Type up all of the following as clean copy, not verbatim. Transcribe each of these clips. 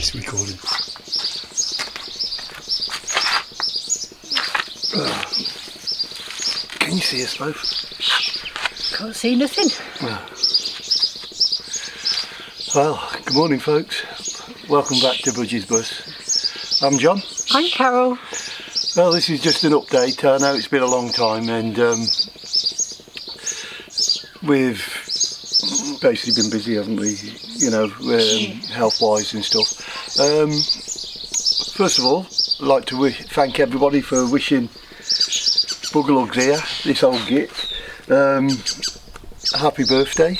It's recording. Can you see us both? Can't see nothing. Well, good morning folks. Welcome back to Budgie's Bus. I'm John. I'm Carol. Well, this is just an update. I know it's been a long time and we've basically been busy, haven't we? You know, health-wise and stuff. First of all, I'd like to thank everybody for wishing Bugalugs here, this old git, happy birthday.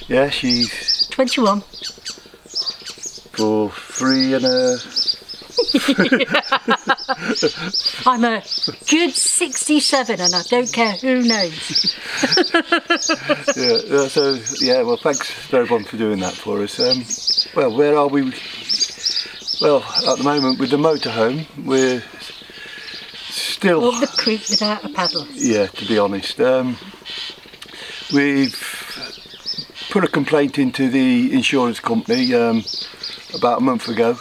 Yeah, she's 21. For 3 and a... I'm a good 67 and I don't care who knows. Yeah, well, thanks to everyone for doing that for us. Well, where are we? Well, at the moment with the motorhome, we're still... Up the creek without a paddle. Yeah, to be honest. We've put a complaint into the insurance company about a month ago.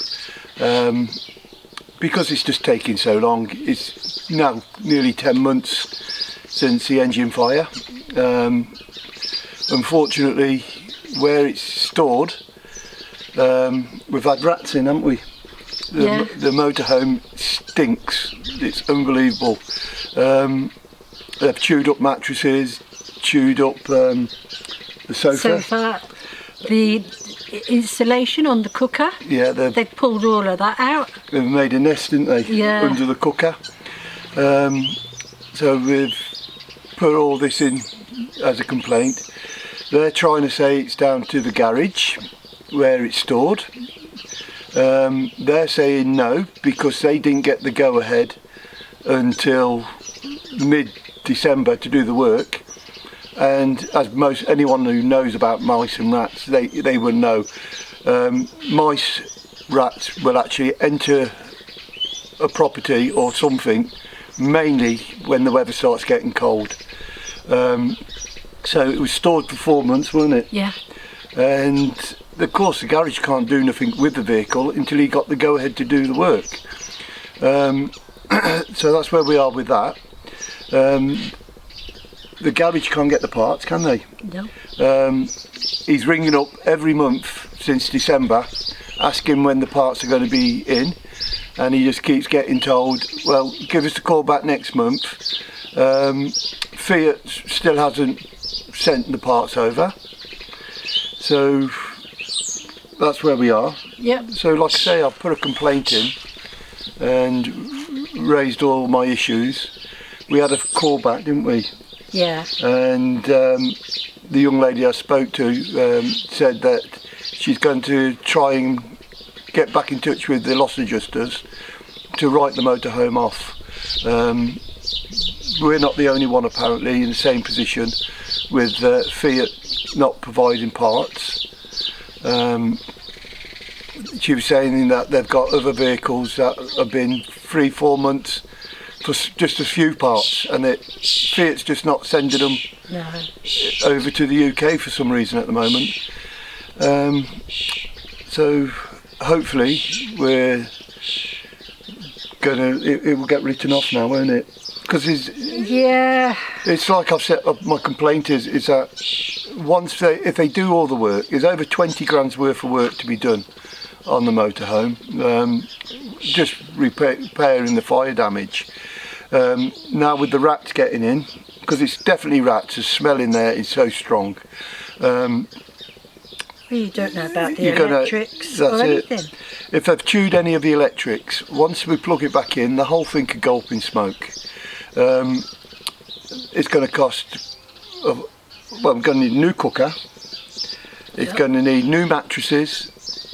Because it's just taking so long. It's now nearly 10 months since the engine fire. Unfortunately, where it's stored, we've had rats in, haven't we? The motorhome stinks. It's unbelievable. They've chewed up mattresses, chewed up the sofa. The insulation on the cooker. Yeah, they've pulled all of that out. They've made a nest, didn't they? Yeah. Under the cooker. So we've put all this in as a complaint. They're trying to say it's down to the garage where it's stored. They're saying no because they didn't get the go-ahead until mid-December to do the work. And as anyone who knows about mice and rats, they would know. Rats will actually enter a property or something mainly when the weather starts getting cold. So it was stored for 4 months, wasn't it? Yeah. And of course the garage can't do nothing with the vehicle until he got the go-ahead to do the work. So that's where we are with that. The garage can't get the parts, can they? No. He's ringing up every month since December, asking when the parts are going to be in, and he just keeps getting told, well, give us a call back next month. Fiat still hasn't sent the parts over, so that's where we are. Yep. So like I say, I've put a complaint in and raised all my issues. We had a call back, didn't we? Yeah. And the young lady I spoke to said that she's going to try and get back in touch with the loss adjusters to write the motorhome off. We're not the only one apparently in the same position with Fiat not providing parts. She was saying that they've got other vehicles that have been 3-4 months for just a few parts, and Fiat's just not sending them over to the UK for some reason at the moment. So hopefully it will get written off now, won't it? Because it's like I've said, my complaint is that if they do all the work, there's over 20 grand's worth of work to be done on the motorhome, just repairing the fire damage. Now with the rats getting in, because it's definitely rats, the smell in there is so strong. Well, you don't know about the electrics or anything. If they've chewed any of the electrics, once we plug it back in, the whole thing could go up in smoke. It's going to cost, well, we're going to need a new cooker, it's going to need new mattresses,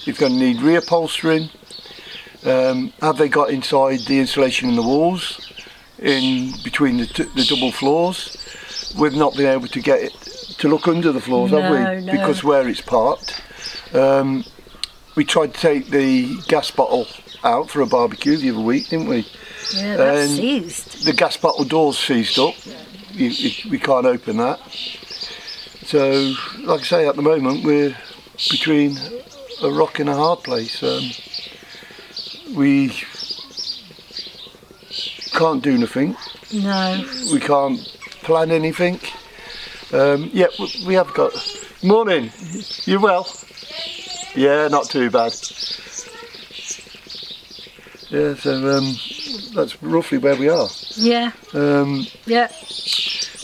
it's going to need reupholstering. Have they got inside the insulation in the walls, in between the double floors? We've not been able to get it to look under the floors, have we? No. Because where it's parked. We tried to take the gas bottle out for a barbecue the other week, didn't we? Yeah, that's seized. The gas bottle door's seized up. We can't open that. So, like I say, at the moment we're between a rock and a hard place. We can't do nothing. No. We can't plan anything. Yeah, we have got... Morning. You well? Yeah, not too bad. Yeah, so that's roughly where we are. Yeah. Yeah.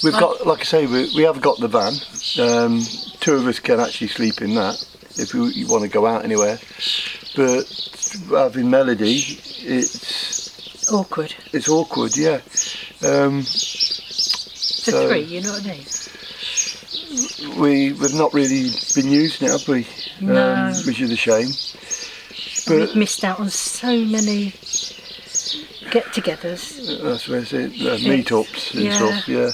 We've got, like I say, we have got the van. 2 of us can actually sleep in that if you want to go out anywhere. But having Melody, it's awkward. It's awkward, yeah. For 3, you know what I mean? We've not really been using it, have we? No. Which is a shame. But we've missed out on so many get-togethers. That's where it's meet-ups and yeah. stuff, yeah.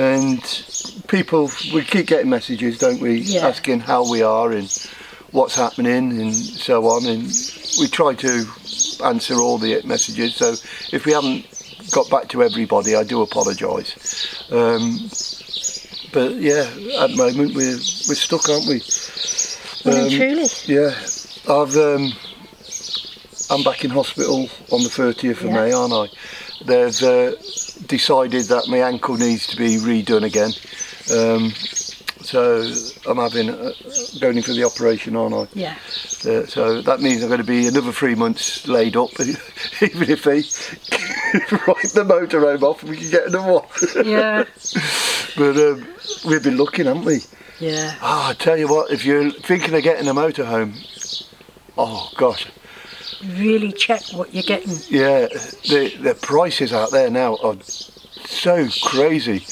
And people, we keep getting messages, don't we, yeah. asking how we are and what's happening and so on. And we try to answer all the messages. So if we haven't got back to everybody, I do apologise. But yeah, at the moment we're stuck, aren't we? Well and truly. Yeah, I'm back in hospital on the 30th of May, aren't I? They've decided that my ankle needs to be redone again. So I'm going in for the operation, aren't I? Yeah. So that means I'm going to be another 3 months laid up, even if they write the motorhome off, we can get another one. Yeah. But we've been looking, haven't we? Yeah. Oh, I tell you what, if you're thinking of getting a motorhome, oh gosh. Really check what you're getting. Yeah, the prices out there now are so crazy.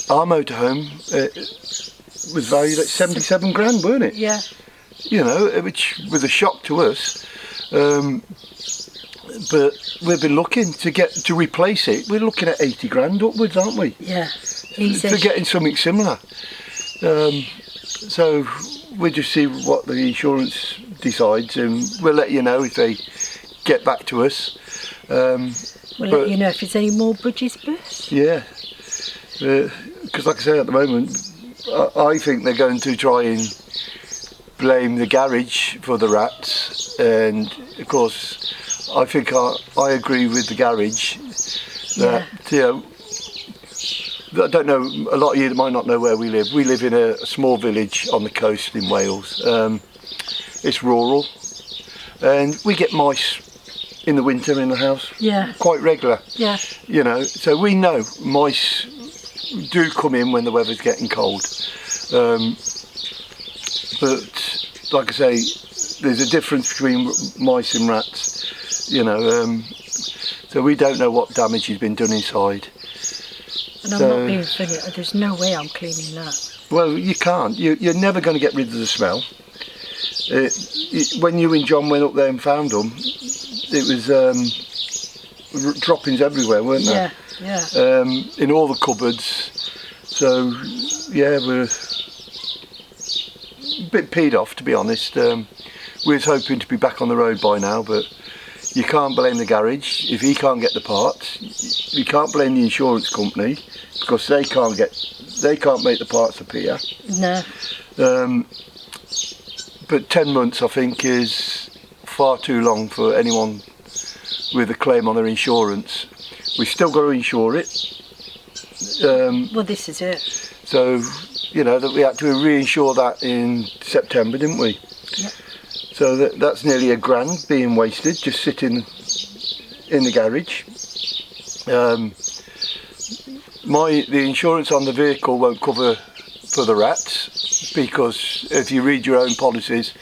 Our motorhome was valued at 77 grand, weren't it? Yeah. You know, which was a shock to us. But we've been looking to replace it. We're looking at 80 grand upwards, aren't we? Yeah. Easy. For getting something similar. So we'll just see what the insurance decides, and we'll let you know if they get back to us. We'll let you know if there's any more bridges burst. Yeah, because like I say, at the moment, I think they're going to try and blame the garage for the rats, and of course, I think I agree with the garage that you know. I don't know, a lot of you might not know where we live. We live in a small village on the coast in Wales. It's rural, and we get mice in the winter in the house. Yeah. Quite regular. Yeah. You know, so we know mice do come in when the weather's getting cold. But like I say, there's a difference between mice and rats. You know, so we don't know what damage has been done inside. And I'm not being funny, there's no way I'm cleaning that. Well, you can't. You're never going to get rid of the smell. When you and John went up there and found them, it was droppings everywhere, weren't there? Yeah, yeah. In all the cupboards. So, yeah, we're a bit peed off, to be honest. We was hoping to be back on the road by now, but you can't blame the garage if he can't get the parts. You can't blame the insurance company because they can't make the parts appear. No. But 10 months, I think, is far too long for anyone with a claim on their insurance. We've still got to insure it. Well, this is it. So, you know, that we had to reinsure that in September, didn't we? Yep. So that's nearly £1 grand being wasted, just sitting in the garage. The insurance on the vehicle won't cover for the rats, because if you read your own policies,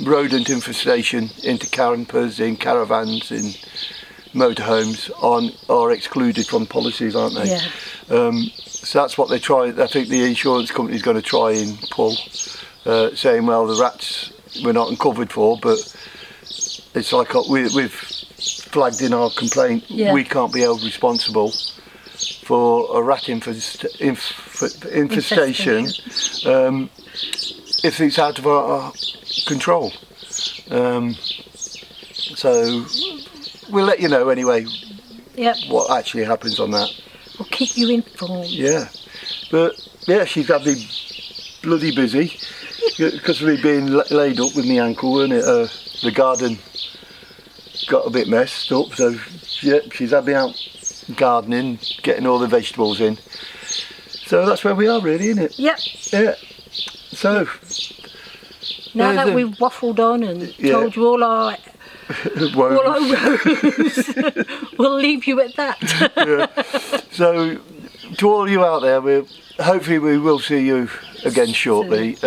rodent infestation into campers, in caravans, in motorhomes are excluded from policies, aren't they? Yeah. So that's what they try. I think the insurance company is going to try and pull, saying, well, the rats we're not uncovered for, but it's like we've flagged in our complaint, we can't be held responsible for a rat infestation if it's out of our control. So we'll let you know anyway. Yep. What actually happens on that. We'll keep you informed. Yeah, but yeah, she's had me bloody busy. because we've been laid up with my ankle, and the garden got a bit messed up, so yeah, she's had me out gardening, getting all the vegetables in. So that's where we are really, isn't it? Yep. Yeah. So now that we've waffled on and told you all our woes, we'll leave you at that. Yeah. So to all you out there, hopefully we will see you again shortly.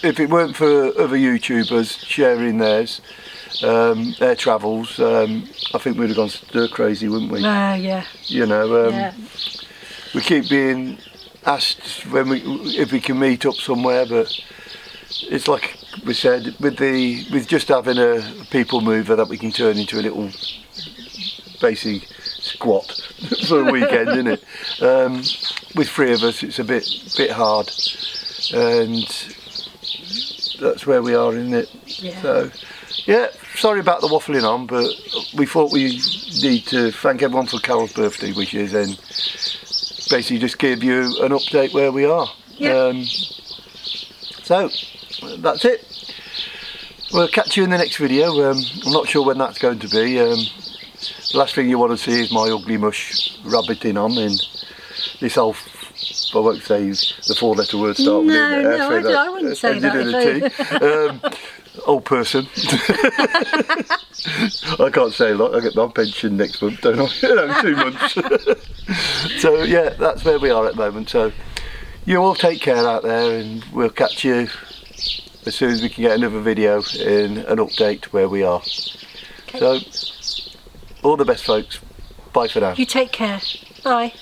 If it weren't for other YouTubers sharing their travels, I think we'd have gone stir crazy, wouldn't we? Yeah. You know, we keep being asked if we can meet up somewhere, but it's like we said, with just having a people mover that we can turn into a little basic squat for a weekend, isn't it? With three of us, it's a bit hard, and that's where we are, isn't it? Yeah. So, yeah, sorry about the waffling on, but we thought we need to thank everyone for Carol's birthday wishes and basically just give you an update where we are. Yeah. So that's it. We'll catch you in the next video. I'm not sure when that's going to be. The last thing you want to see is my ugly mush rabbiting on in this whole, I won't say the four-letter word start with it. No, I wouldn't say that. Old person. I can't say a lot. I get my pension next month, don't I? 2 months. So yeah, that's where we are at the moment. So you all take care out there, and we'll catch you as soon as we can get another video in an update where we are. Okay. So all the best, folks. Bye for now. You take care. Bye.